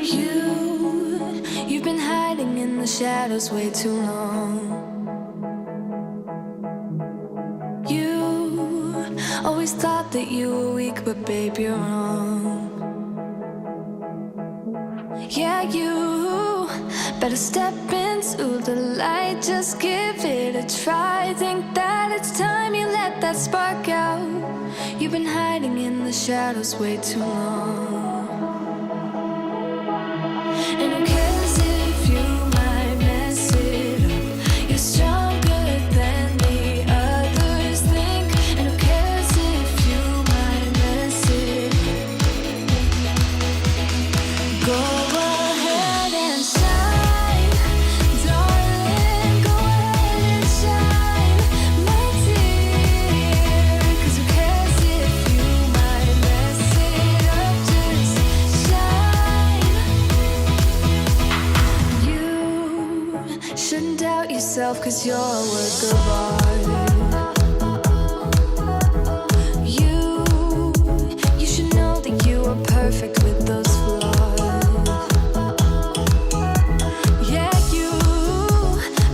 You've been hiding in the shadows way too long. You always thought that you were weak, but babe, you're wrong. Yeah, you better step into the light, just give it a try. Think that it's time you let that spark out. You've been hiding in the shadows way too long. And who cares if you might mess it up? You're stronger than the others think. And who cares if you might mess it up? Go ahead and shine, darling. Go ahead and shine, my dear. 'Cause who cares if you might mess it up? Just shine. You shouldn't doubt yourself, 'cause you're a work of art. You should know that you are perfect with those flaws. Yeah, you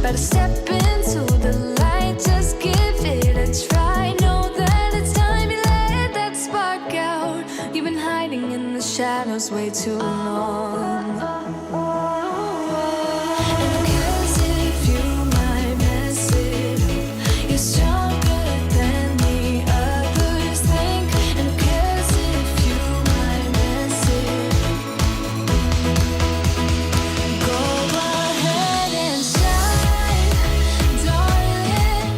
better step into the light, just give it a try. Know that it's time you let that spark out. You've been hiding in the shadows way too long. And who cares if you might mess it up? You're stronger than the others think. And who cares if you might mess it up? Go ahead and shine, darling.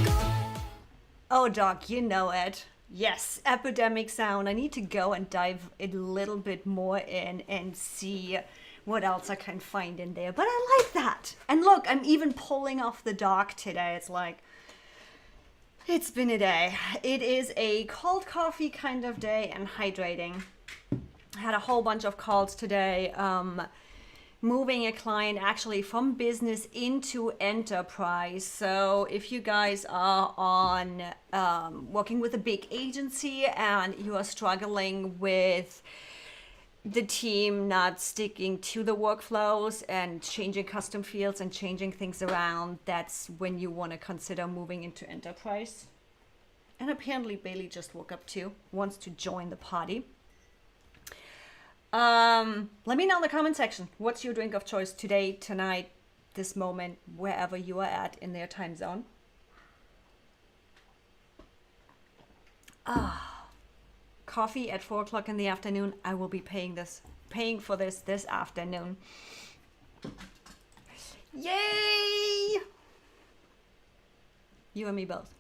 Oh, Doc, you know it. Yes, epidemic sound. I need to go and dive a little bit more in and see what else I can find in there. But I like that. And look, I'm even pulling off the dock today. It's like, it's been a day. It is a cold coffee kind of day and hydrating. I had a whole bunch of calls today. Moving a client actually from business into enterprise. So if you guys are on working with a big agency and you are struggling with the team not sticking to the workflows and changing custom fields and changing things around, that's when you want to consider moving into enterprise. And apparently Bailey just woke up too, wants to join the party. Let me know in the comment section, what's your drink of choice today, tonight, this moment, wherever you are at in their time zone. Coffee at 4 o'clock in the afternoon. I will be paying for this afternoon. Yay! You and me both.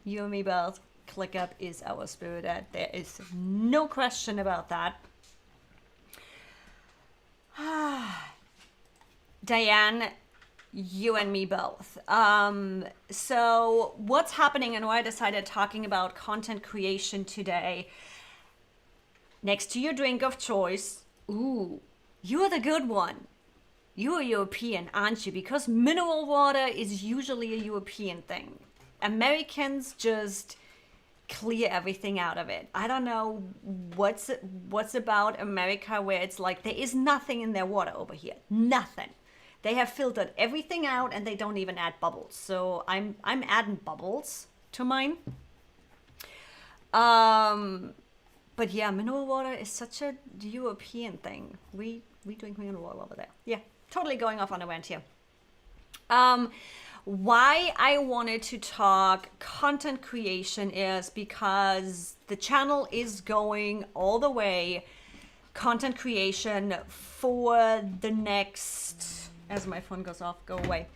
You and me both. ClickUp is our spirit. There is no question about that. Diane, you and me both. So what's happening and why I decided talking about content creation today. Next to your drink of choice, ooh, you're the good one. You're European, aren't you? Because mineral water is usually a European thing. Americans just clear everything out of it. I don't know what's about America where it's like there is nothing in their water over here. Nothing. They have filtered everything out and they don't even add bubbles. So I'm adding bubbles to mine. But yeah, mineral water is such a European thing. We drink mineral water over there. Yeah, totally going off on a rant here. Why I wanted to talk content creation is because the channel is going all the way content creation for the next, as my phone goes off, go away,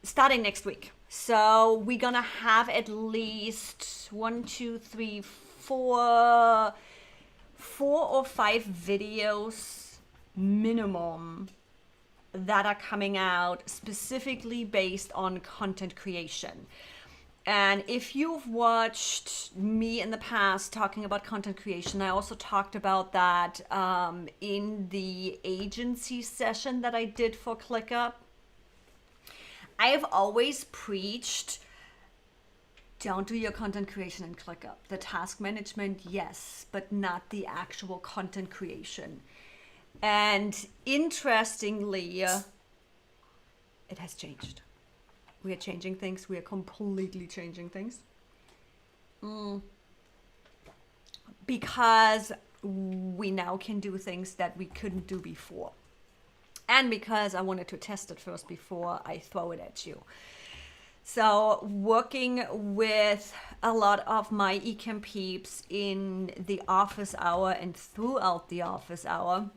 starting next week. So we're gonna have at least 4 or 5 videos minimum that are coming out specifically based on content creation. And if you've watched me in the past talking about content creation, I also talked about that in the agency session that I did for ClickUp. I have always preached Don't do your content creation in ClickUp. The task management, yes, but not the actual content creation. And interestingly, it has changed. We are changing things. We are completely changing things. Because we now can do things that we couldn't do before. And because I wanted to test it first before I throw it at you. So working with a lot of my ecam peeps in the office hour and throughout the office hour,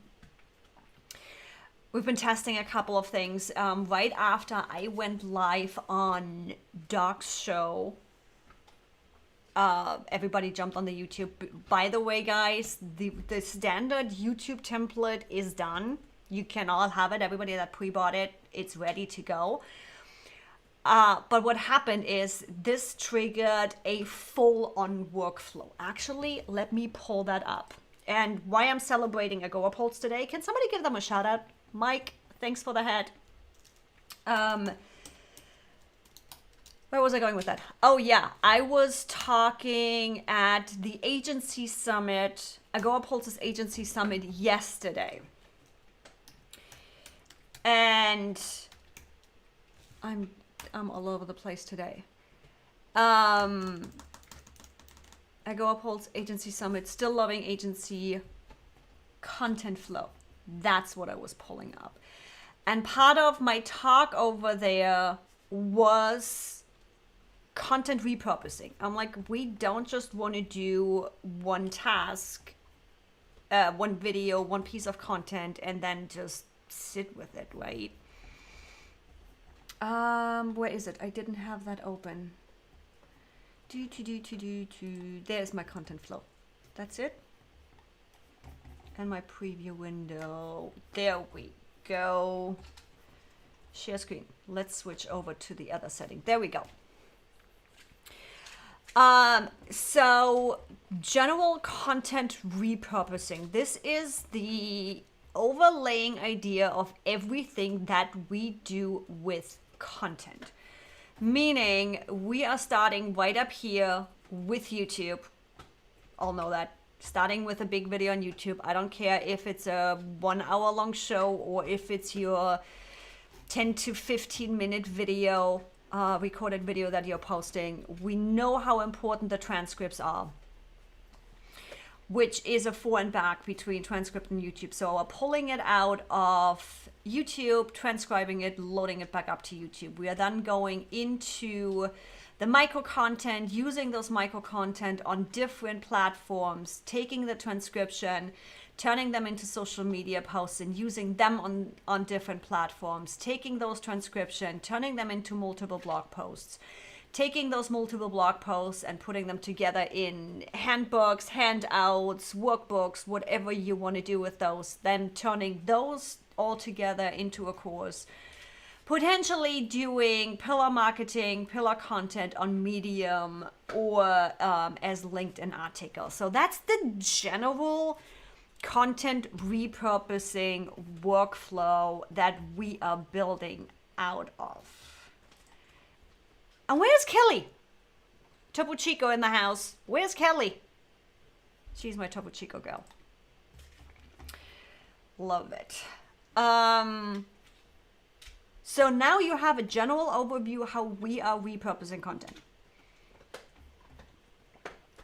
we've been testing a couple of things. Right after I went live on Doc's show, everybody jumped on the YouTube. By the way, guys, the standard YouTube template is done. You can all have it. Everybody that pre-bought it, it's ready to go. But what happened is this triggered a full-on workflow. Actually, let me pull that up. And why I'm celebrating Agora polls today, can somebody give them a shout out? Mike, thanks for the head. Where was I going with that? Oh yeah, I was talking at the agency summit, Agora Pulse's agency summit yesterday. And I'm all over the place today. Agora Pulse agency summit, still loving agency content flow. That's what I was pulling up. And part of my talk over there was content repurposing. I'm like, we don't just want to do one task, one video, one piece of content, and then just sit with it, right? Where is it? I didn't have that open. There's my content flow. That's it. And my preview window. There we go. Share screen. Let's switch over to the other setting. There we go. So general content repurposing. This is the overlaying idea of everything that we do with content. Meaning we are starting right up here with YouTube. All know that. Starting with a big video on YouTube. I don't care if it's a 1 hour long show or if it's your 10 to 15 minute video, recorded video that you're posting. We know how important the transcripts are, which is a forward and back between transcript and YouTube. So we're pulling it out of YouTube, transcribing it, loading it back up to YouTube. We are then going into the micro content, using those micro content on different platforms, taking the transcription, turning them into social media posts and using them on different platforms, taking those transcription, turning them into multiple blog posts, taking those multiple blog posts and putting them together in handbooks, handouts, workbooks, whatever you want to do with those, then turning those all together into a course, potentially doing pillar marketing, pillar content on Medium or as LinkedIn articles. So that's the general content repurposing workflow that we are building out of. And where's Kelly? Topo Chico in the house. Where's Kelly? She's my Topo Chico girl. Love it. So now you have a general overview how we are repurposing content.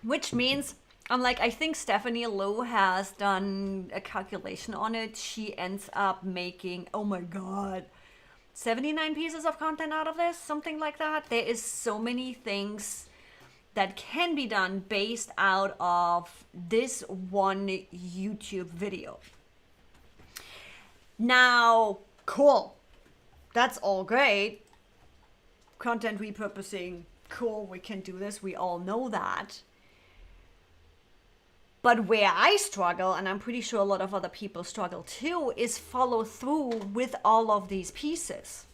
Which means, I think Stephanie Lou has done a calculation on it. She ends up making, oh my God, 79 pieces of content out of this, something like that. There is so many things that can be done based out of this one YouTube video. Now, cool. That's all great. Content repurposing, cool, we can do this. We all know that. But where I struggle, and I'm pretty sure a lot of other people struggle too, is follow through with all of these pieces.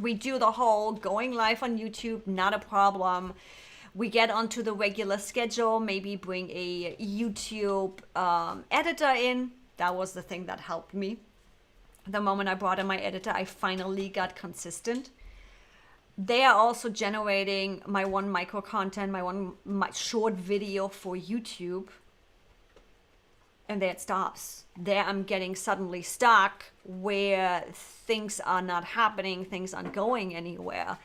We do the whole going live on YouTube, not a problem. We get onto the regular schedule, maybe bring a YouTube editor in. That was the thing that helped me. The moment I brought in my editor, I finally got consistent. they are also generating my one micro content, my short video for YouTube. And there it stops. There I'm getting suddenly stuck where things are not happening, things aren't going anywhere.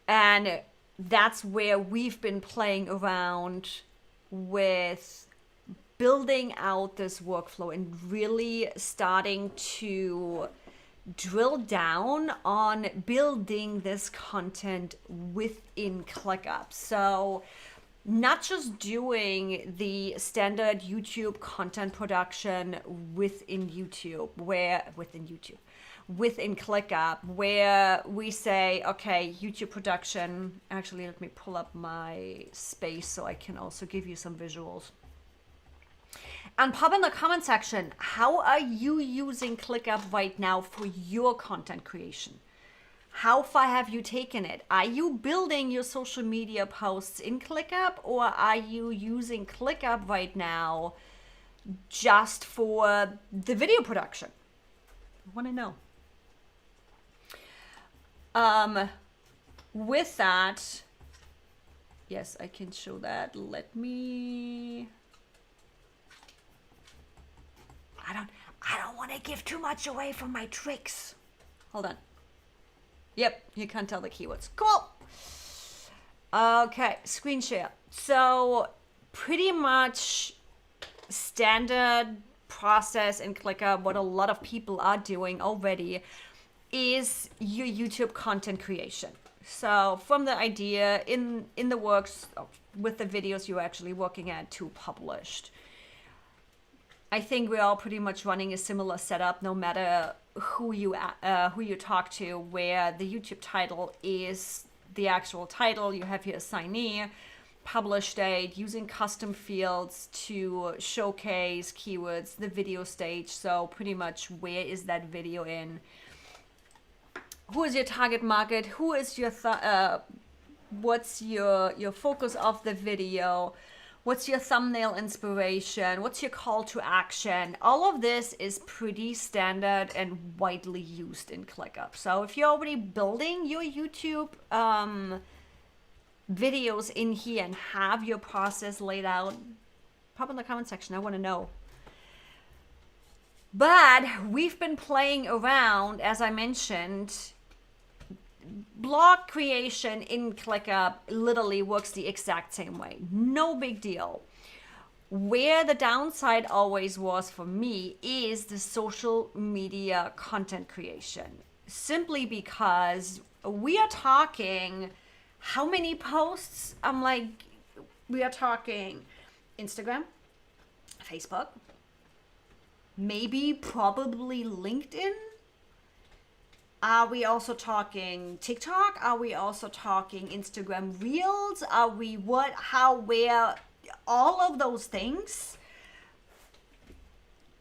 And that's where we've been playing around with building out this workflow and really starting to drill down on building this content within ClickUp. So not just doing the standard YouTube content production within ClickUp, where we say, okay, YouTube production. Actually, let me pull up my space so I can also give you some visuals. And pop in the comment section, how are you using ClickUp right now for your content creation? How far have you taken it? Are you building your social media posts in ClickUp, or are you using ClickUp right now just for the video production? I want to know. With that, yes, I can show that. Let me. I don't want to give too much away from my tricks. Hold on. Yep, you can't tell the keywords. Cool. Okay, screen share. So pretty much standard process in ClickUp, what a lot of people are doing already, is your YouTube content creation. So from the idea in the works with the videos you're actually working at to published. I think we're all pretty much running a similar setup, no matter who you talk to, where the YouTube title is the actual title. You have your assignee, publish date, using custom fields to showcase keywords, the video stage. So pretty much where is that video in? Who is your target market? Who is your what's your focus of the video? What's your thumbnail inspiration? What's your call to action? All of this is pretty standard and widely used in ClickUp. So if you're already building your YouTube videos in here and have your process laid out, pop in the comment section. I want to know. But we've been playing around, as I mentioned. Blog creation in ClickUp literally works the exact same way. No big deal. Where the downside always was for me is the social media content creation. Simply because we are talking how many posts? I'm like, we are talking Instagram, Facebook, maybe probably LinkedIn. Are we also talking TikTok? Are we also talking Instagram Reels? Are we what, how, where, all of those things?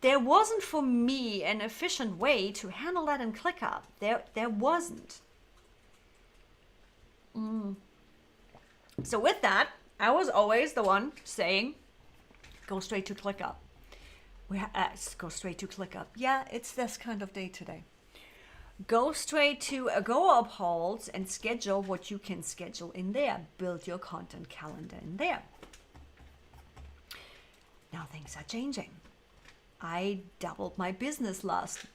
There wasn't for me an efficient way to handle that in ClickUp. There wasn't. So with that, I was always the one saying, go straight to ClickUp. Go straight to ClickUp. Yeah, it's this kind of day today. Go straight to Go Upholds and schedule what you can schedule in there. Build your content calendar in there. Now things are changing. I doubled my business last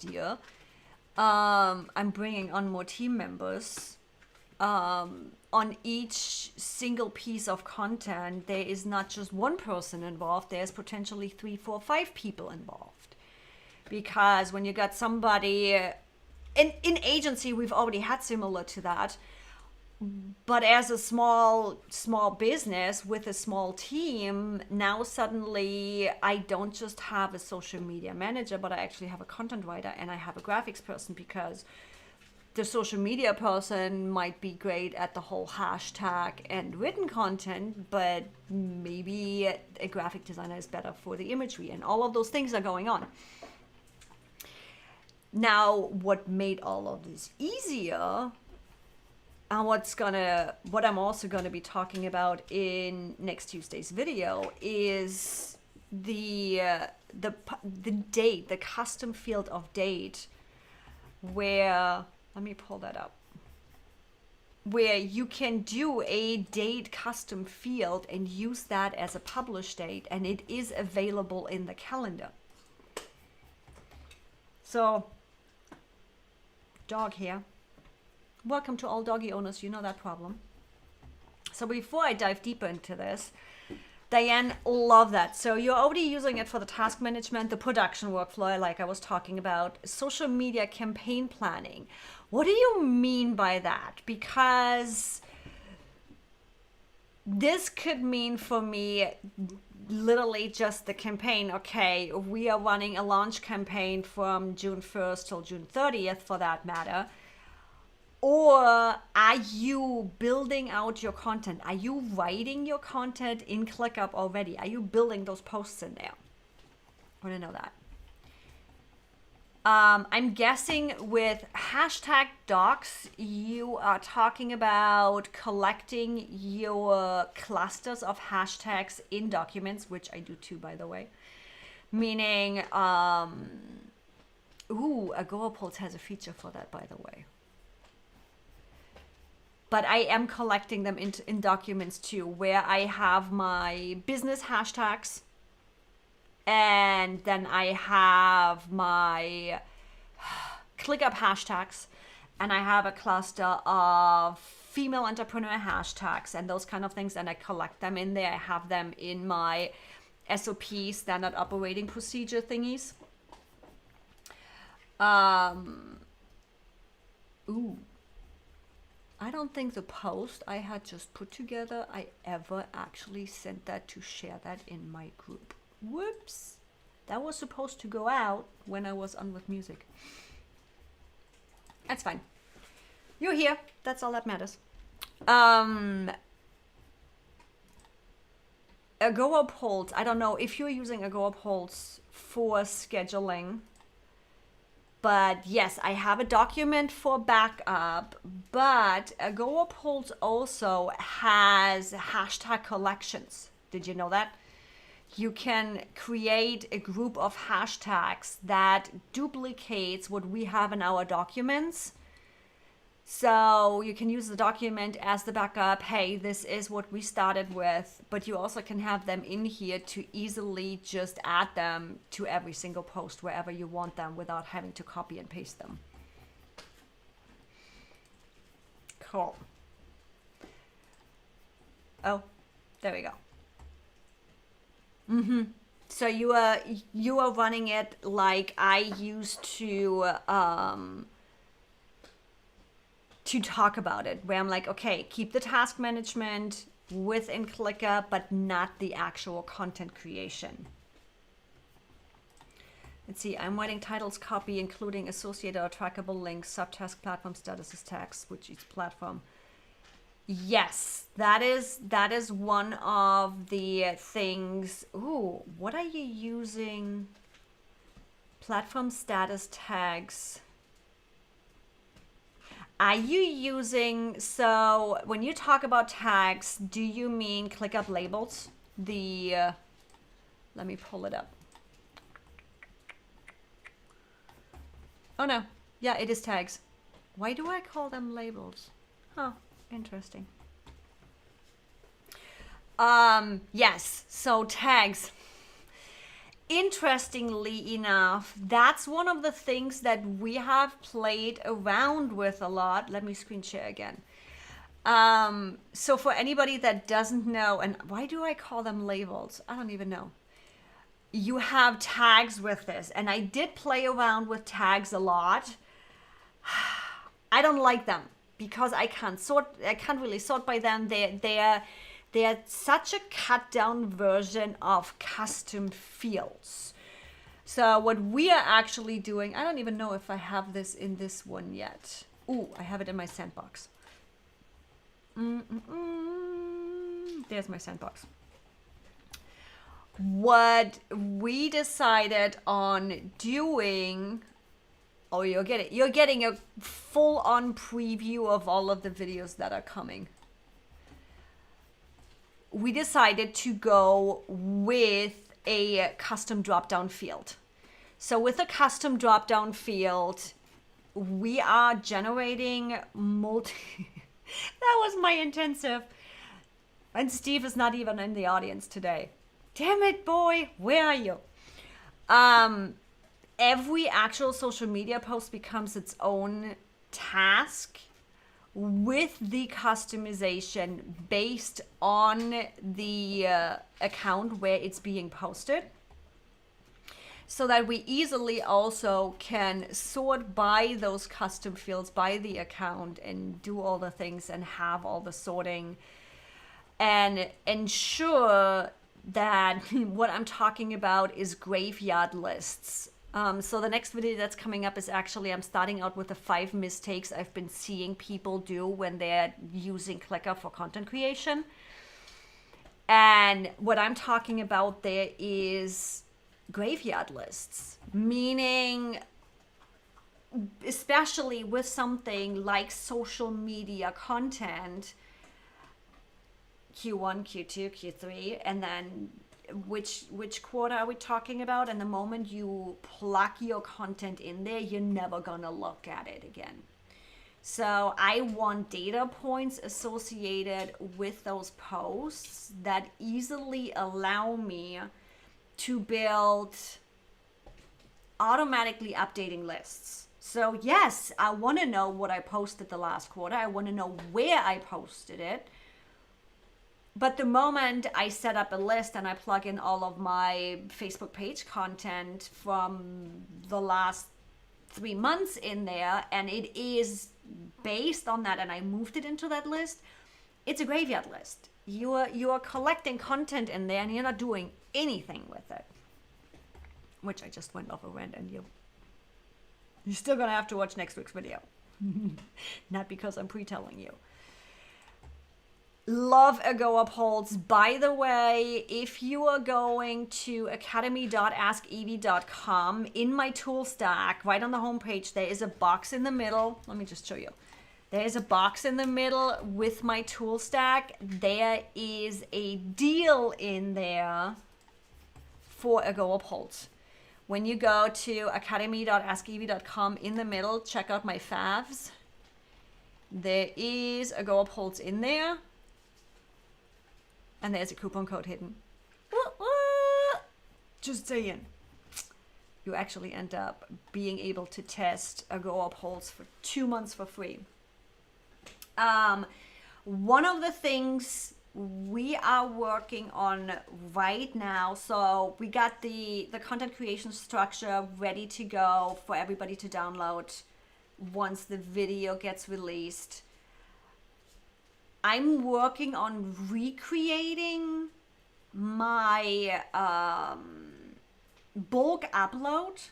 year. I'm bringing on more team members. On each single piece of content, there is not just one person involved. There's potentially 3, 4, 5 people involved. Because when you got somebody... In agency, we've already had similar to that. But as a small business with a small team, now suddenly I don't just have a social media manager, but I actually have a content writer and I have a graphics person, because the social media person might be great at the whole hashtag and written content, but maybe a graphic designer is better for the imagery, and all of those things are going on. Now, what made all of this easier, and what I'm also gonna be talking about in next Tuesday's video, is the date, the custom field of date, where, let me pull that up. where you can do a date custom field and use that as a publish date, and it is available in the calendar. So, dog here. Welcome to all doggy owners, you know that problem. So before I dive deeper into this, Diane, love that. So you're already using it for the task management, the production workflow, like I was talking about, social media campaign planning. What do you mean by that? Because this could mean for me literally just the campaign. Okay, we are running a launch campaign from June 1st till June 30th for that matter. Or are you building out your content? Are you writing your content in ClickUp already? Are you building those posts in there? I want to know that. I'm guessing with hashtag docs, you are talking about collecting your clusters of hashtags in documents, which I do too, by the way. Meaning, Agorapulse has a feature for that, by the way. But I am collecting them in documents too, where I have my business hashtags, and then I have my ClickUp hashtags, and I have a cluster of female entrepreneur hashtags and those kind of things, and I collect them in there. I have them in my SOP, standard operating procedure thingies. I don't think the post I had just put together, I ever actually sent that to share that in my group. Whoops. That was supposed to go out when I was on with music. That's fine. You're here. That's all that matters. Agorapulse. I don't know if you're using Agorapulse for scheduling. But yes, I have a document for backup, but Agorapulse also has hashtag collections. Did you know that? You can create a group of hashtags that duplicates what we have in our documents. So you can use the document as the backup. Hey, this is what we started with, but you also can have them in here to easily just add them to every single post wherever you want them without having to copy and paste them. Cool. Oh, there we go. So you are running it like I used to talk about it, where I'm like, okay, keep the task management within ClickUp, but not the actual content creation. Let's see, I'm writing titles, copy, including associated or trackable links, subtask, platform statuses, tags, which each platform. Yes, that is one of the things. Ooh, what are you using? Platform status tags. Are you using, so when you talk about tags, do you mean ClickUp labels? Let me pull it up. Oh no, yeah, it is tags. Why do I call them labels? Huh, interesting. Yes, so tags. Interestingly enough, that's one of the things that we have played around with a lot. Let me screen share again. So for anybody that doesn't know, and why do I call them labels? I don't even know. You have tags with this, and I did play around with tags a lot. I don't like them because I can't really sort by them. They're such a cut down version of custom fields. So what we are actually doing, I don't even know if I have this in this one yet. Ooh, I have it in my sandbox. There's my sandbox. What we decided on doing, oh, you're getting a full-on preview of all of the videos that are coming. We decided to go with a custom drop-down field. So with a custom drop-down field, we are generating That was my intensive. And Steve is not even in the audience today. Damn it, boy. Where are you? Every actual social media post becomes its own task with the customization based on the account where it's being posted, so that we easily also can sort by those custom fields by the account and do all the things and have all the sorting and ensure that what I'm talking about is graveyard lists. So the next video that's coming up is actually, I'm starting out with the 5 mistakes I've been seeing people do when they're using ClickUp for content creation. And what I'm talking about there is graveyard lists, meaning especially with something like social media content, Q1, Q2, Q3, and then which quarter are we talking about? And the moment you plug your content in there, you're never gonna look at it again. So I want data points associated with those posts that easily allow me to build automatically updating lists. So yes, I want to know what I posted the last quarter. I want to know where I posted it. But the moment I set up a list and I plug in all of my Facebook page content from the last 3 months in there, and it is based on that, and I moved it into that list, it's a graveyard list. You are collecting content in there, and you're not doing anything with it. Which I just went off a rant, and you're still gonna have to watch next week's video. Not because I'm pre-telling you. Love Ago Upholds. By the way, if you are going to academy.askevie.com, in my tool stack, right on the homepage, there is a box in the middle. Let me just show you. There is a box in the middle with my tool stack. There is a deal in there for Ago Upholds. When you go to academy.askevie.com, in the middle, check out my favs. There is Ago Upholds in there. And there's a coupon code hidden. Just saying. You actually end up being able to test Ago Upholds for 2 months for free. One of the things we are working on right now, so we got the content creation structure ready to go for everybody to download once the video gets released. I'm working on recreating my bulk upload.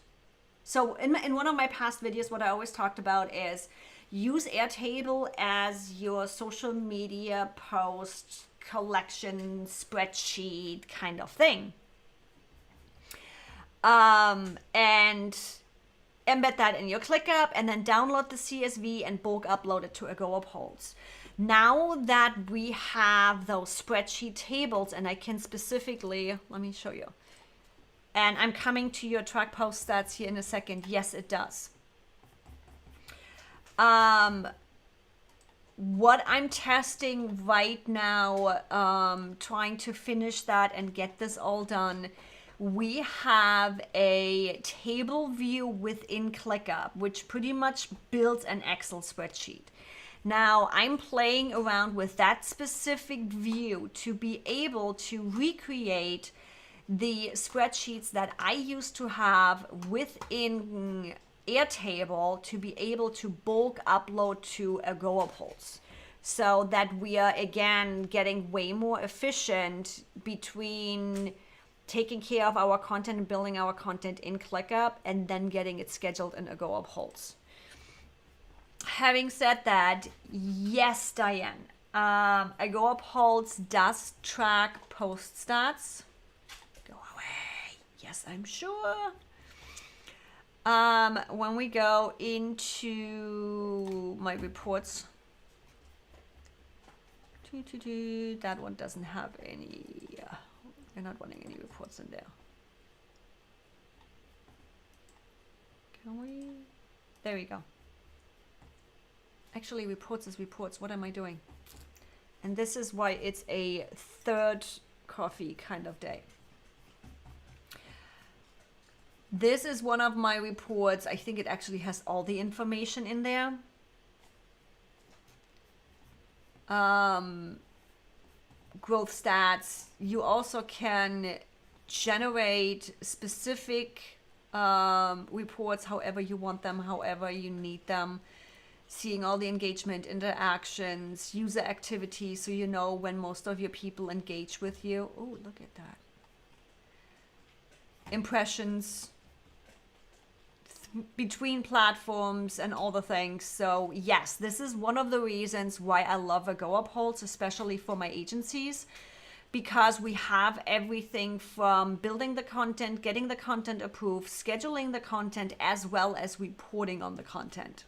So in one of my past videos, what I always talked about is use Airtable as your social media post collection spreadsheet kind of thing. And embed that in your ClickUp and then download the CSV and bulk upload it to Ago Upholds. Now that we have those spreadsheet tables, and I can specifically, let me show you. And I'm coming to your track post stats here in a second. Yes, it does. What I'm testing right now, trying to finish that and get this all done, we have a table view within ClickUp, which pretty much builds an Excel spreadsheet. Now, I'm playing around with that specific view to be able to recreate the spreadsheets that I used to have within Airtable to be able to bulk upload to Ago Upholds, so that we are again getting way more efficient between taking care of our content and building our content in ClickUp and then getting it scheduled in Ago Upholds. Having said that, yes, Diane, Ago Upholds does track post stats. Go away. Yes, I'm sure. When we go into my reports, that one doesn't have any, we're not running any reports in there. Can we? There we go. Actually, reports is reports. What am I doing? And this is why it's a third coffee kind of day. This is one of my reports. I think it actually has all the information in there. Growth stats. You also can generate specific reports however you want them, however you need them. Seeing all the engagement, interactions, user activity, so you know when most of your people engage with you. Oh, look at that. Impressions between platforms and all the things. So yes, this is one of the reasons why I love a go-up holds, especially for my agencies, because we have everything from building the content, getting the content approved, scheduling the content, as well as reporting on the content.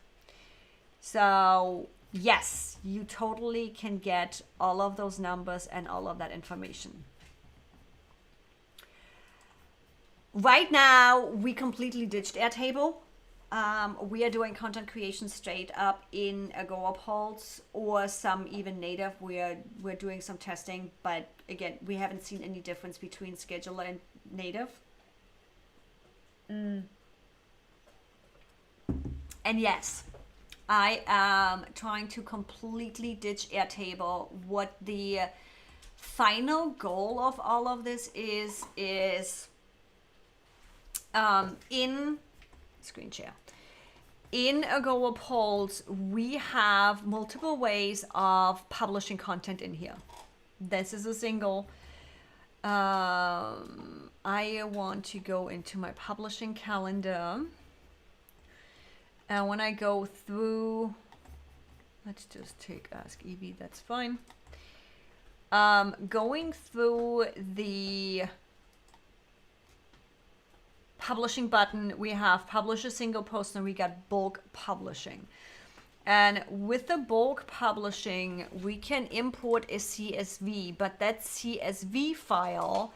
So yes, you totally can get all of those numbers and all of that information. Right now, we completely ditched Airtable. We are doing content creation straight up in a go-up holds or some even native. We're doing some testing, but again, we haven't seen any difference between scheduler and native. And yes, I am trying to completely ditch Airtable. What the final goal of all of this is in screen share. In a go-up holds, we have multiple ways of publishing content in here. This is a single. I want to go into my publishing calendar. And when I go through, let's just take Ask Evie, that's fine. Going through the publishing button, we have publish a single post and we got bulk publishing. And with the bulk publishing, we can import a CSV, but that CSV file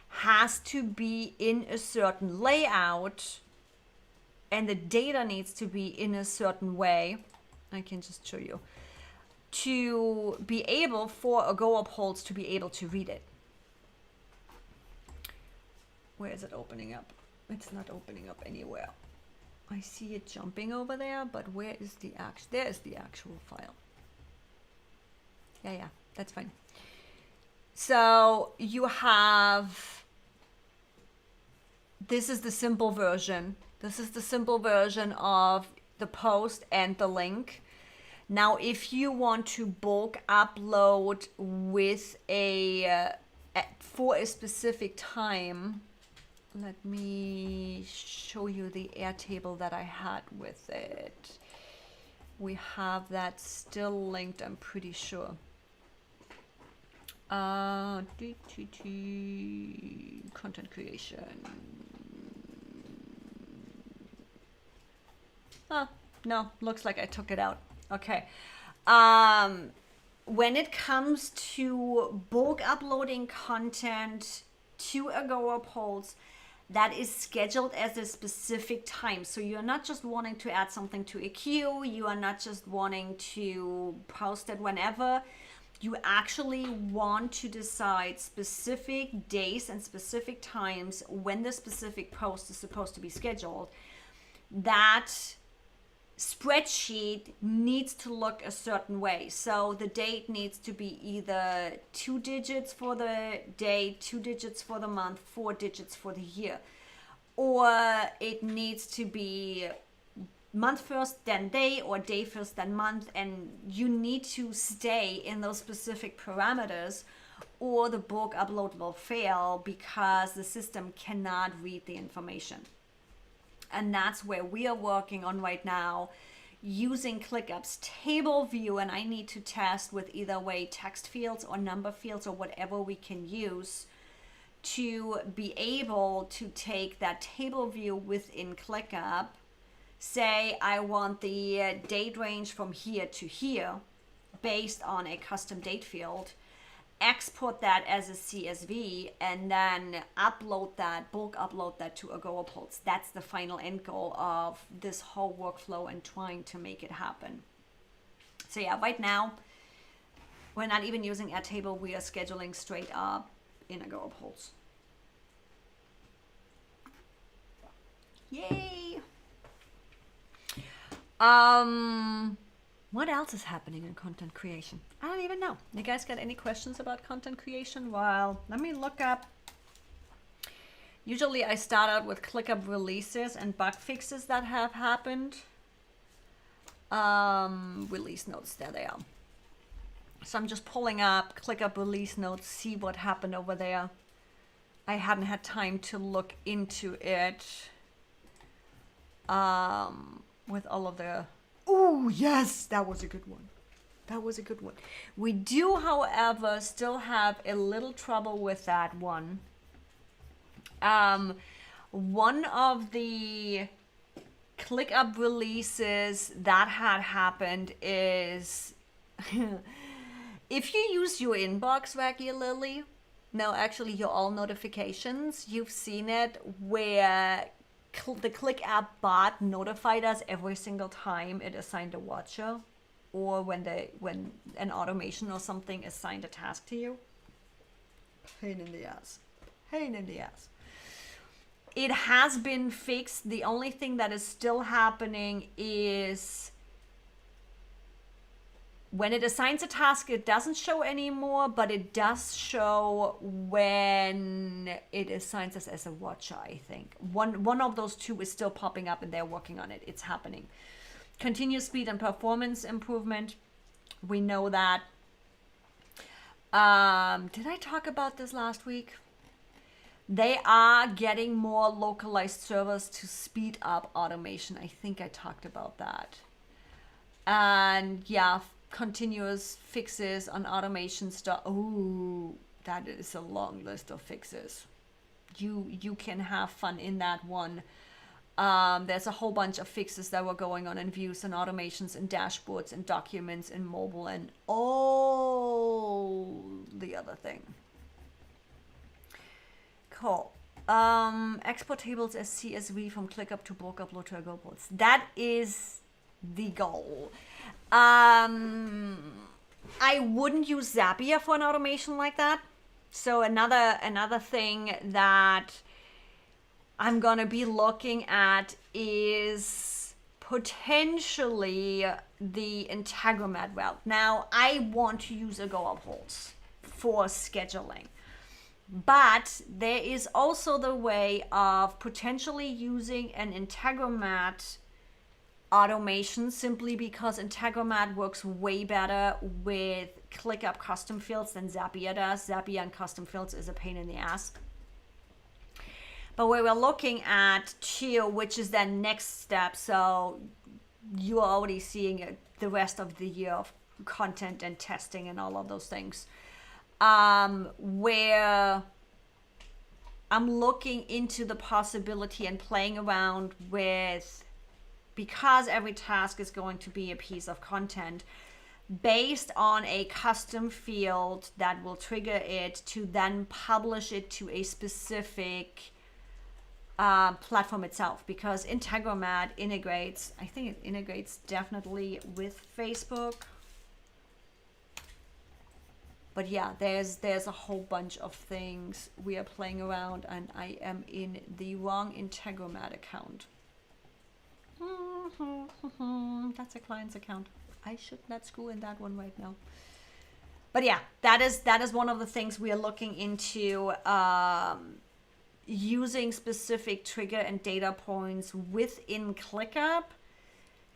has to be in a certain layout and the data needs to be in a certain way. I can just show you to be able for a go-up holds to be able to read it. Where is it opening up? It's not opening up anywhere. I see it jumping over there, but where is the actual? There is the actual file. Yeah, that's fine. So you have, this is the simple version. This is the simple version of the post and the link. Now, if you want to bulk upload with for a specific time, let me show you the Airtable that I had with it. We have that still linked, I'm pretty sure. Content creation. Oh, no, looks like I took it out. Okay. When it comes to bulk uploading content to a go-up holds, that is scheduled as a specific time. So you're not just wanting to add something to a queue. You are not just wanting to post it whenever. You actually want to decide specific days and specific times when the specific post is supposed to be scheduled. That spreadsheet needs to look a certain way. So the date needs to be either 2 digits for the day, 2 digits for the month, 4 digits for the year. Or it needs to be month first, then day, or day first, then month. And you need to stay in those specific parameters or the bulk upload will fail because the system cannot read the information. And that's where we are working on right now, using ClickUp's table view. And I need to test with either way text fields or number fields or whatever we can use to be able to take that table view within ClickUp. Say I want the date range from here to here based on a custom date field. Export that as a CSV and then bulk upload that to a go-up holds. That's the final end goal of this whole workflow and trying to make it happen. So yeah, right now, we're not even using Airtable. We are scheduling straight up in a go-up holds. Yay! What else is happening in content creation? I don't even know. You guys got any questions about content creation? Well, let me look up. Usually I start out with ClickUp releases and bug fixes that have happened. Release notes, there they are. So I'm just pulling up ClickUp release notes, see what happened over there. I hadn't had time to look into it with all of the... Oh, yes, that was a good one. That was a good one. We do, however, still have a little trouble with that one. One of the ClickUp releases that had happened is if you use your inbox regularly, no, actually your all notifications, you've seen it where the ClickUp bot notified us every single time it assigned a watcher, or when an automation or something assigned a task to you. Pain in the ass. Pain in the ass. It has been fixed. The only thing that is still happening is when it assigns a task, it doesn't show anymore, but it does show when it assigns us as a watcher, I think. One of those two is still popping up and they're working on it. It's happening. Continuous speed and performance improvement. We know that. Did I talk about this last week? They are getting more localized servers to speed up automation. I think I talked about that. And yeah, continuous fixes on automation stuff. Oh, that is a long list of fixes. You can have fun in that one. There's a whole bunch of fixes that were going on in views and automations and dashboards and documents and mobile and all the other thing. Cool. Export tables as CSV from ClickUp to bulk upload to our GoPods. That is the goal. I wouldn't use Zapier for an automation like that. So another thing that I'm gonna be looking at is potentially the Integromat route. Now, I want to use a go-up holds for scheduling. But there is also the way of potentially using an Integromat automation simply because Integromat works way better with ClickUp custom fields than Zapier does. Zapier and custom fields is a pain in the ass. But we were looking at too, which is the next step. So you are already seeing the rest of the year of content and testing and all of those things. Where I'm looking into the possibility and playing around with, because every task is going to be a piece of content, based on a custom field that will trigger it to then publish it to a specific platform itself, because Integromat integrates, I think it integrates definitely with Facebook. But yeah, there's a whole bunch of things we are playing around, and I am in the wrong Integromat account. That's a client's account. I should not screw in that one right now. But yeah, that is one of the things we are looking into, using specific trigger and data points within ClickUp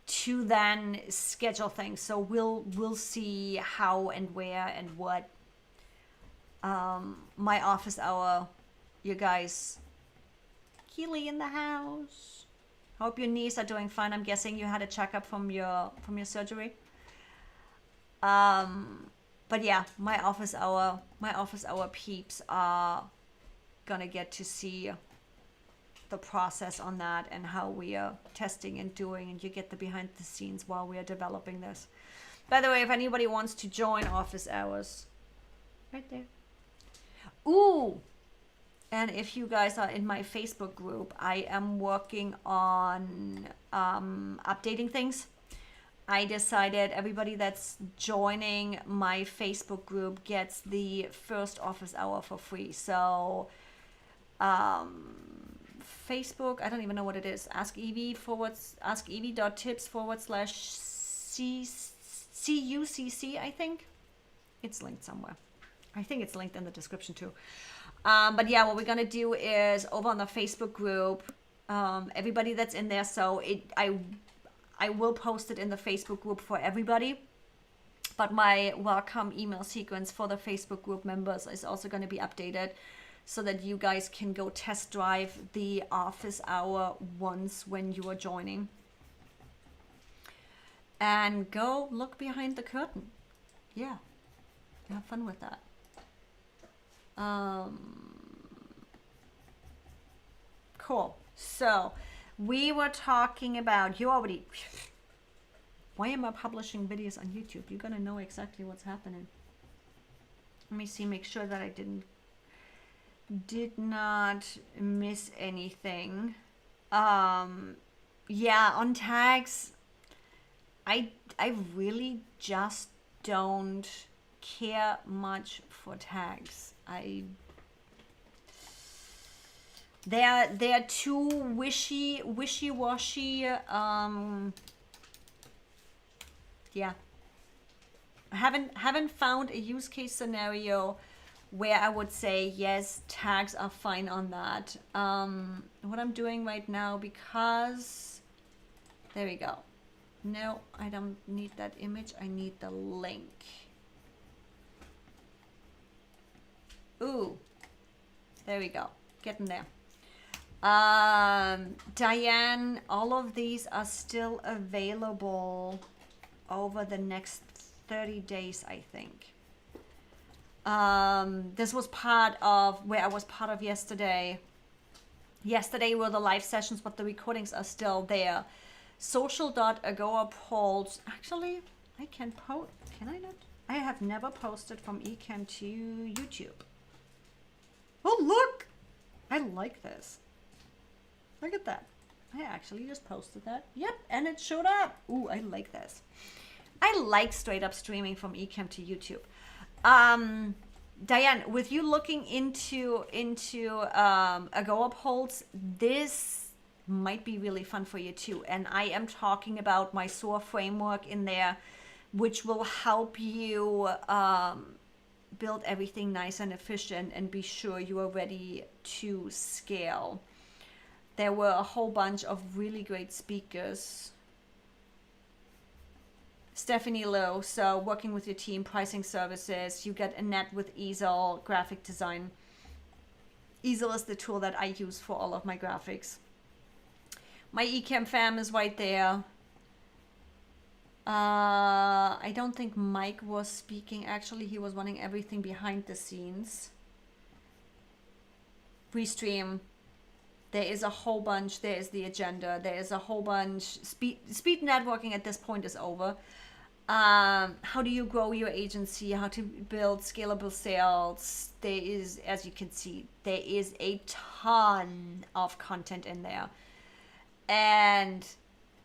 to then schedule things. So we'll see how and where and what. My office hour, you guys. Keely in the house. Hope your knees are doing fine. I'm guessing you had a checkup from your surgery. But yeah, my office hour peeps are gonna get to see the process on that and how we are testing and doing, and you get the behind the scenes while we are developing this. By the way, if anybody wants to join office hours, right there. Ooh, and if you guys are in my Facebook group, I am working on updating things. I decided everybody that's joining my Facebook group gets the first office hour for free. So Facebook, I don't even know what it is. askevie.tips/CUCC, I think. It's linked somewhere. I think it's linked in the description too. But yeah, what we're gonna do is over on the Facebook group, everybody that's in there. So I will post it in the Facebook group for everybody. But my welcome email sequence for the Facebook group members is also going to be updated so that you guys can go test drive the office hour once when you are joining. And go look behind the curtain. Yeah. Have fun with that. Cool. So we were talking about, why am I publishing videos on YouTube? You're gonna know exactly what's happening. Let me see, make sure that I did not miss anything. Yeah, on tags, I really just don't care much for tags. They're too wishy-washy. Yeah, I haven't found a use case scenario where I would say yes, tags are fine on that. What I'm doing right now, because there we go. No, I don't need that image. I need the link. Ooh, there we go. Getting there. Diane, all of these are still available over the next 30 days, I think. This was part of where I was part of yesterday. Yesterday were the live sessions, but the recordings are still there. Social.agora polls. Actually, I can post. Can I not? I have never posted from eCam to YouTube. Oh, look! I like this. Look at that. I actually just posted that. Yep, and it showed up. Ooh, I like this. I like straight up streaming from eCam to YouTube. Diane, with you looking into Agora polls, this might be really fun for you too. And I am talking about my SOAR framework in there, which will help you build everything nice and efficient and be sure you are ready to scale. There were a whole bunch of really great speakers. Stephanie Lowe, so working with your team, pricing services. You get Annette with Easel, graphic design. Easel is the tool that I use for all of my graphics. My eCam fam is right there. I don't think Mike was speaking. Actually, he was running everything behind the scenes. Restream. There is a whole bunch. There is the agenda. There is a whole bunch. Speed networking at this point is over. How do you grow your agency? How to build scalable sales? There is, as you can see, there is a ton of content in there. And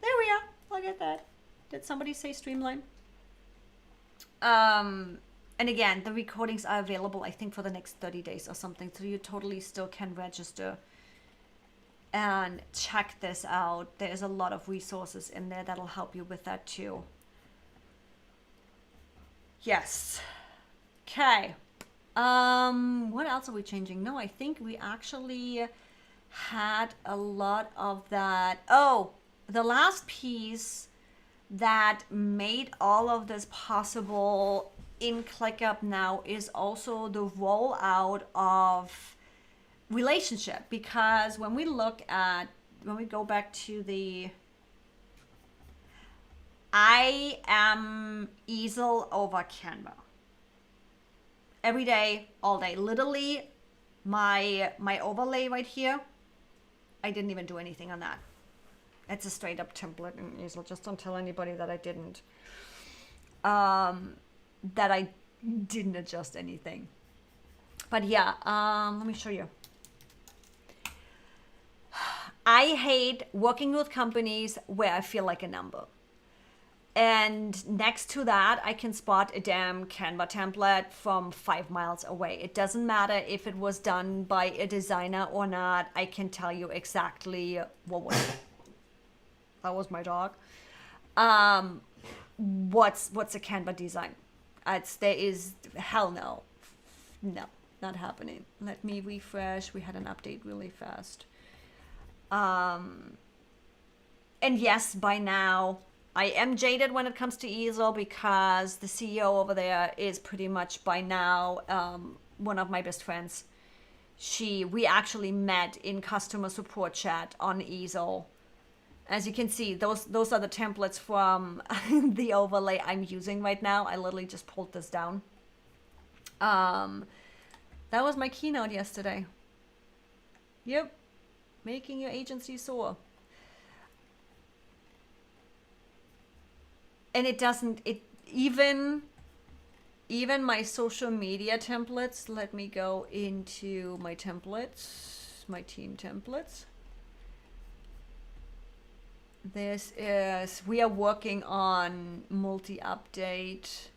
there we are. Look at that. Did somebody say streamline? And again, the recordings are available, I think, for the next 30 days or something. So you totally still can register and check this out. There's a lot of resources in there that'll help you with that too. Yes. Okay. What else are we changing? No, I think we actually had a lot of that. Oh, the last piece that made all of this possible in ClickUp now is also the rollout of relationship. Because when we go back to the, I am Easel over Canva. Every day, all day. Literally, my overlay right here, I didn't even do anything on that. It's a straight up template in Easel. Just don't tell anybody that I didn't. That I didn't adjust anything. But yeah, let me show you. I hate working with companies where I feel like a number. And next to that, I can spot a damn Canva template from 5 miles away. It doesn't matter if it was done by a designer or not. I can tell you exactly what was it. That was my dog. What's a Canva design? There is hell no. No, not happening. Let me refresh. We had an update really fast. And yes, by now, I am jaded when it comes to Easel because the CEO over there is pretty much by now one of my best friends. We actually met in customer support chat on Easel. As you can see, those are the templates from the overlay I'm using right now. I literally just pulled this down. That was my keynote yesterday. Yep, making your agency soar. And even my social media templates, let me go into my templates, my team templates. We are working on multi-update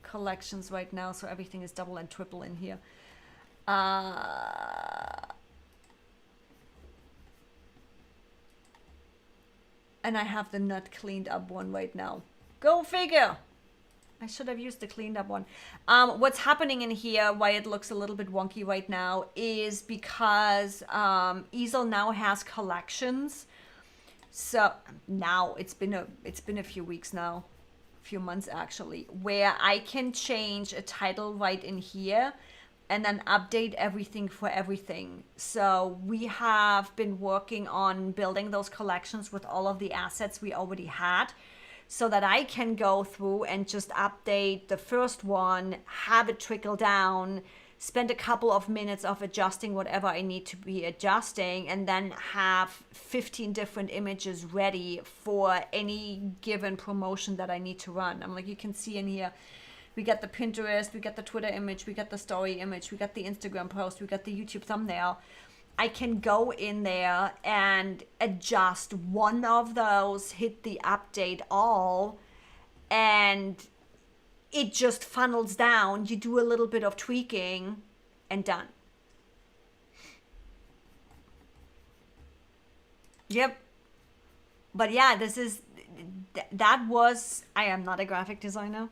collections right now, so everything is double and triple in here. And I have the not cleaned up one right now. Go figure. I should have used the cleaned up one. What's happening in here, why it looks a little bit wonky right now, is because Easel now has collections. So now it's been a few weeks now, a few months actually, where I can change a title right in here and then update everything for everything. So we have been working on building those collections with all of the assets we already had, so that I can go through and just update the first one, have it trickle down, spend a couple of minutes of adjusting whatever I need to be adjusting, and then have 15 different images ready for any given promotion that I need to run. I'm like, you can see in here, we got the Pinterest, we got the Twitter image, we got the story image, we got the Instagram post, we got the YouTube thumbnail. I can go in there and adjust one of those, hit the update all, and it just funnels down. You do a little bit of tweaking and done. Yep. But yeah, I am not a graphic designer.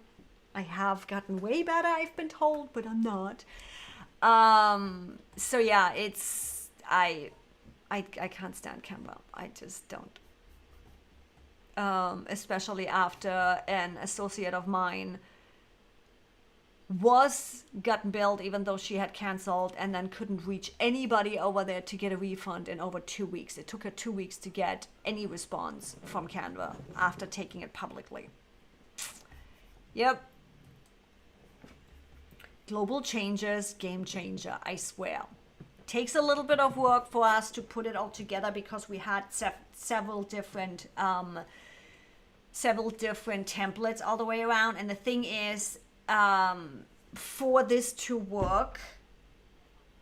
I have gotten way better, I've been told, but I'm not. So yeah, I can't stand Canva. I just don't. Especially after an associate of mine was gotten billed even though she had canceled, and then couldn't reach anybody over there to get a refund in over 2 weeks. It took her 2 weeks to get any response from Canva after taking it publicly. Yep. Global changes, game changer, I swear. Takes a little bit of work for us to put it all together because we had several different templates all the way around. And the thing is, for this to work,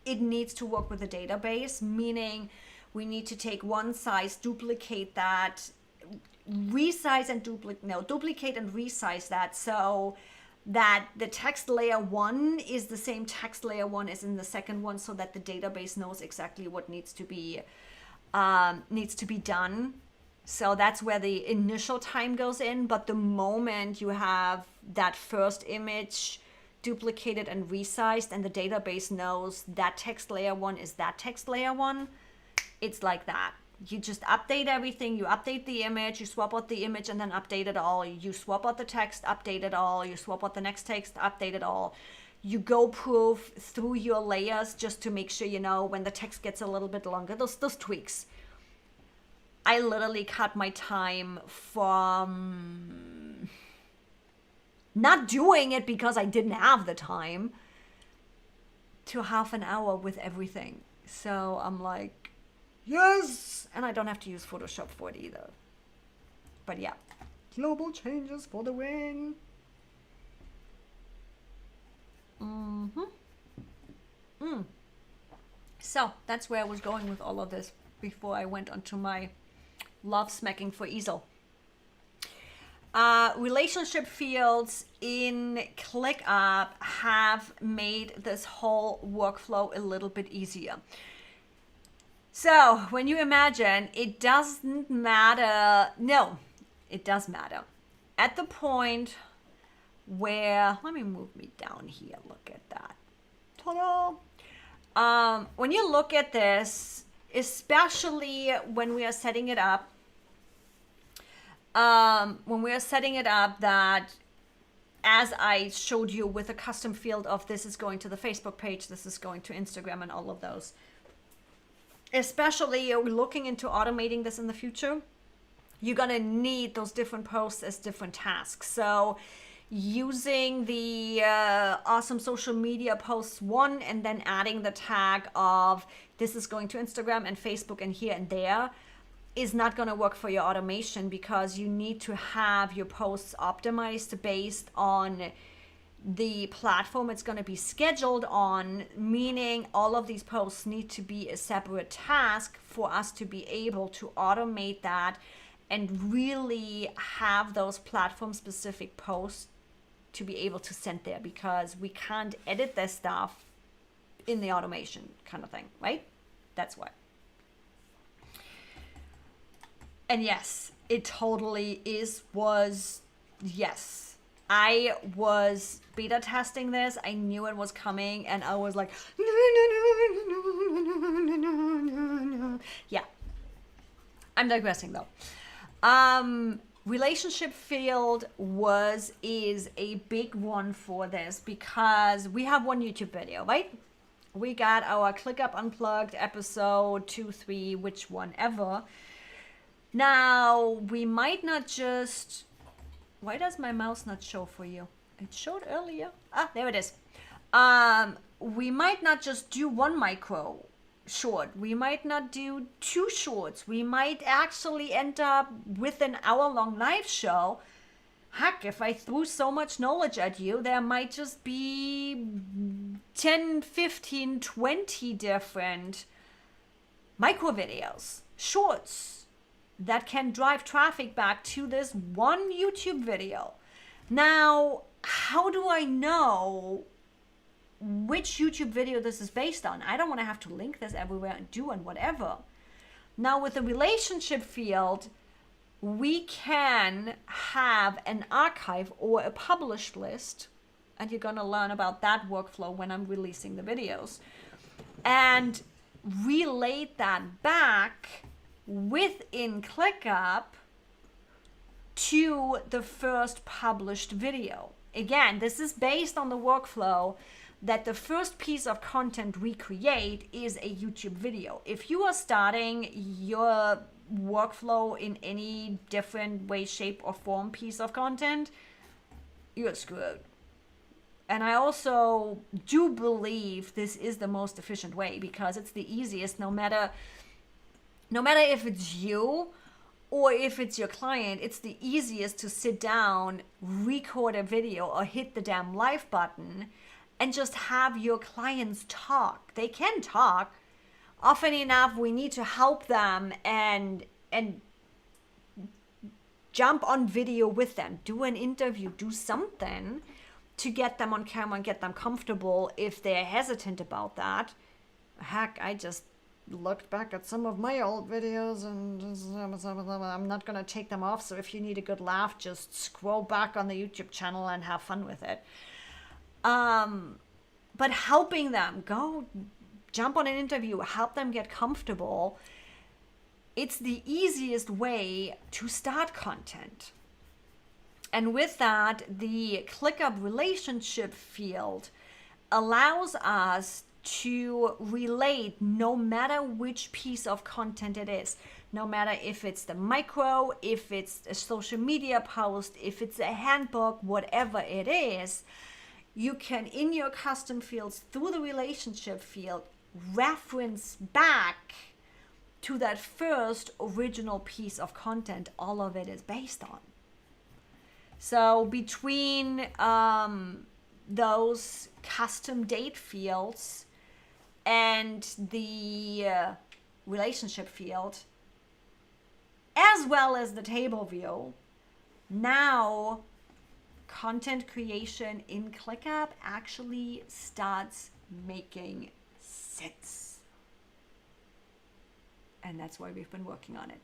it needs to work with a database, meaning we need to take one size, duplicate that, duplicate and resize that so that the text layer 1 is the same text layer 1 as in the second one, so that the database knows exactly what needs to be done. So that's where the initial time goes in. But the moment you have that first image duplicated and resized, and the database knows that text layer 1 is that text layer 1, it's like that. You just update everything. You update the image, you swap out the image and then update it all. You swap out the text, update it all. You swap out the next text, update it all. You go proof through your layers just to make sure, when the text gets a little bit longer, those tweaks. I literally cut my time from not doing it because I didn't have the time to half an hour with everything. So I'm like, yes! And I don't have to use Photoshop for it either. But yeah. Global changes for the win. So that's where I was going with all of this before I went onto my love smacking for Easel. Relationship fields in ClickUp have made this whole workflow a little bit easier. So when you imagine, it doesn't matter. No, it does matter. At the point where, let me move me down here. Look at that. Ta-da! When you look at this, especially when we are setting it up, that as I showed you with a custom field of this is going to the Facebook page, this is going to Instagram and all of those. Especially looking into automating this in the future, you're going to need those different posts as different tasks. So using the awesome social media posts one and then adding the tag of this is going to Instagram and Facebook and here and there is not going to work for your automation, because you need to have your posts optimized based on the platform it's going to be scheduled on, meaning all of these posts need to be a separate task for us to be able to automate that and really have those platform specific posts to be able to send there, because we can't edit this stuff in the automation kind of thing, right? That's why. And yes, it totally yes. I was beta testing this. I knew it was coming and I was like, no. Yeah. I'm digressing though. Relationship field is a big one for this, because we have one YouTube video, right? We got our ClickUp Unplugged episode 2, 3, which one ever. Now, we might not just... Why does my mouse not show for you? It showed earlier. Ah, there it is. We might not just do one micro short. We might not do 2 shorts. We might actually end up with an hour-long live show. Heck, if I threw so much knowledge at you, there might just be 10, 15, 20 different micro videos, shorts, that can drive traffic back to this one YouTube video. Now, how do I know which YouTube video this is based on? I don't want to have to link this everywhere and do and whatever. Now, with the relationship field, we can have an archive or a published list, and you're going to learn about that workflow when I'm releasing the videos, and relate that back within ClickUp to the first published video. Again, this is based on the workflow that the first piece of content we create is a YouTube video. If you are starting your workflow in any different way, shape, or form piece of content, you're screwed. And I also do believe this is the most efficient way, because it's the easiest, no matter if it's you or if it's your client, it's the easiest to sit down, record a video, or hit the damn live button and just have your clients talk. They can talk. Often enough, we need to help them and jump on video with them, do an interview, do something to get them on camera and get them comfortable if they're hesitant about that. Heck, I just looked back at some of my old videos and I'm not going to take them off. So if you need a good laugh, just scroll back on the YouTube channel and have fun with it. But helping them, go jump on an interview, help them get comfortable. It's the easiest way to start content. And with that, the ClickUp relationship field allows us to relate no matter which piece of content it is, no matter if it's the micro, if it's a social media post, if it's a handbook, whatever it is, you can, in your custom fields through the relationship field, reference back to that first original piece of content all of it is based on. So between those custom date fields and the relationship field, as well as the table view, now content creation in ClickUp actually starts making sense. And that's why we've been working on it.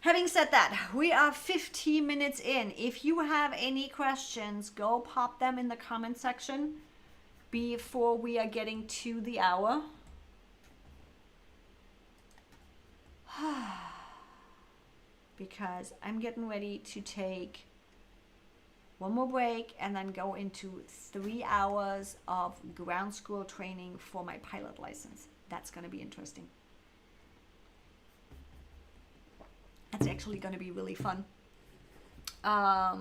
Having said that, we are 15 minutes in. If you have any questions, go pop them in the comment section before we are getting to the hour. Because I'm getting ready to take one more break and then go into 3 hours of ground school training for my pilot license. That's going to be interesting. That's actually going to be really fun. I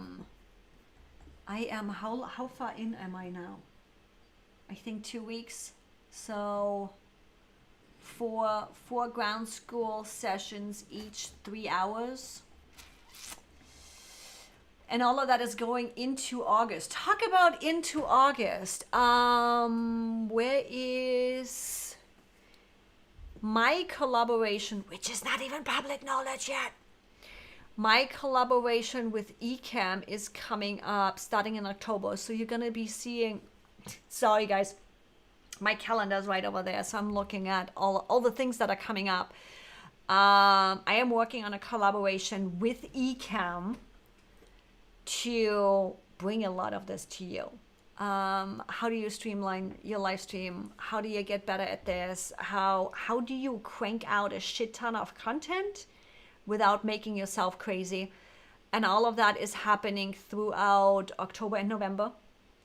am, how far in am I now? I think 2 weeks. So four ground school sessions, each 3 hours. And all of that is going into August. Talk about into August. Where is my collaboration, which is not even public knowledge yet. My collaboration with Ecamm is coming up starting in October. So you're going to be seeing, sorry guys, my calendar is right over there. So I'm looking at all the things that are coming up. I am working on a collaboration with Ecamm to bring a lot of this to you. How do you streamline your live stream? How do you get better at this? How do you crank out a shit ton of content without making yourself crazy? And all of that is happening throughout October and November.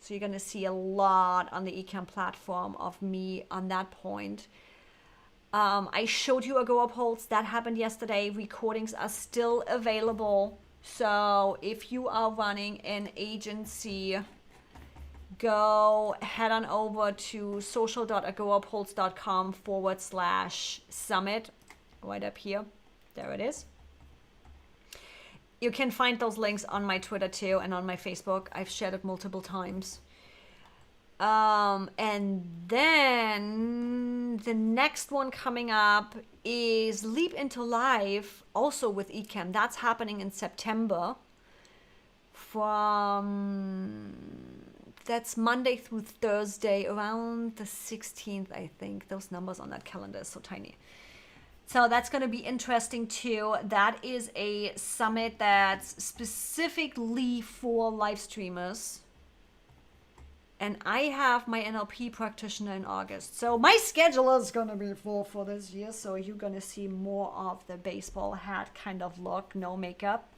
So you're going to see a lot on the Ecamm platform of me on that point. I showed you a go up holds. That happened yesterday. Recordings are still available. So if you are running an agency, go head on over to social.agoupholds.com/summit right up here. There it is. You can find those links on my Twitter too and on my Facebook. I've shared it multiple times. And then the next one coming up is Leap into Live, also with Ecamm. That's happening in September. That's Monday through Thursday, around the 16th, I think. Those numbers on that calendar are so tiny. So that's going to be interesting too. That is a summit that's specifically for live streamers. And I have my NLP practitioner in August. So my schedule is going to be full for this year. So you're going to see more of the baseball hat kind of look, no makeup.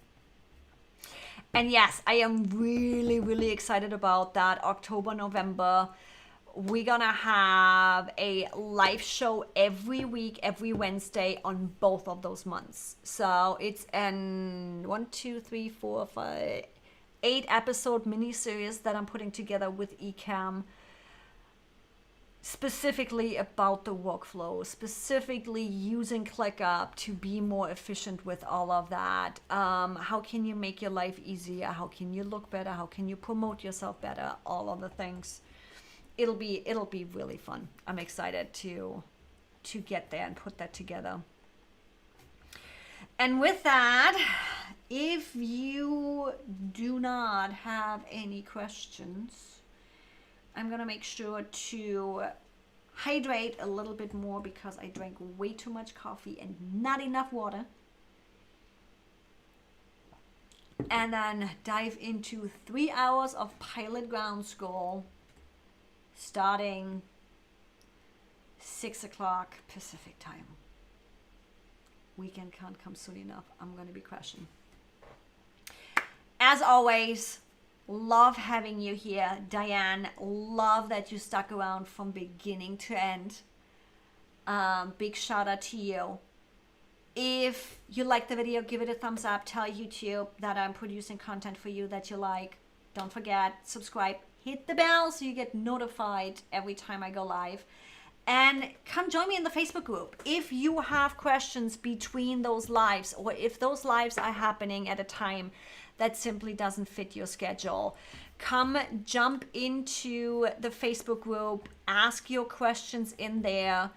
And yes, I am really, really excited about that. October, November. We're going to have a live show every week, every Wednesday on both of those months. So it's an 8-episode mini-series that I'm putting together with Ecamm, specifically about the workflow, specifically using ClickUp to be more efficient with all of that. How can you make your life easier? How can you look better? How can you promote yourself better? All of the things. It'll be really fun. I'm excited to get there and put that together. And with that, if you do not have any questions, I'm going to make sure to hydrate a little bit more because I drank way too much coffee and not enough water. And then dive into 3 hours of pilot ground school starting 6 o'clock Pacific time. Weekend can't come soon enough. I'm going to be crashing. As always, love having you here. Diane, love that you stuck around from beginning to end. Big shout out to you. If you like the video, give it a thumbs up. Tell YouTube that I'm producing content for you that you like. Don't forget, subscribe. Hit the bell so you get notified every time I go live. And come join me in the Facebook group. If you have questions between those lives, or if those lives are happening at a time that simply doesn't fit your schedule, come jump into the Facebook group, ask your questions in there.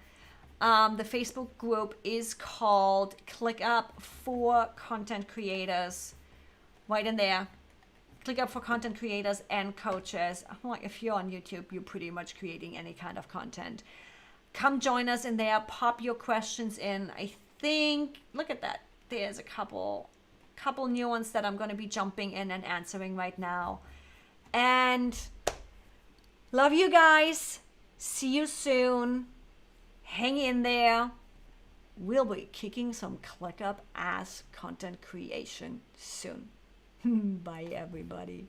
The Facebook group is called ClickUp for Content Creators. right in there. ClickUp for content creators and coaches. Well, if you're on YouTube, you're pretty much creating any kind of content. Come join us in there. Pop your questions in. I think, look at that. There's a couple new ones that I'm going to be jumping in and answering right now. And love you guys. See you soon. Hang in there. We'll be kicking some ClickUp ass content creation soon. Bye, everybody.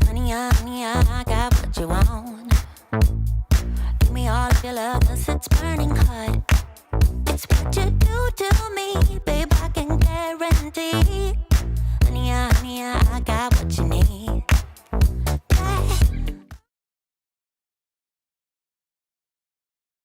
Honey, I got what you want.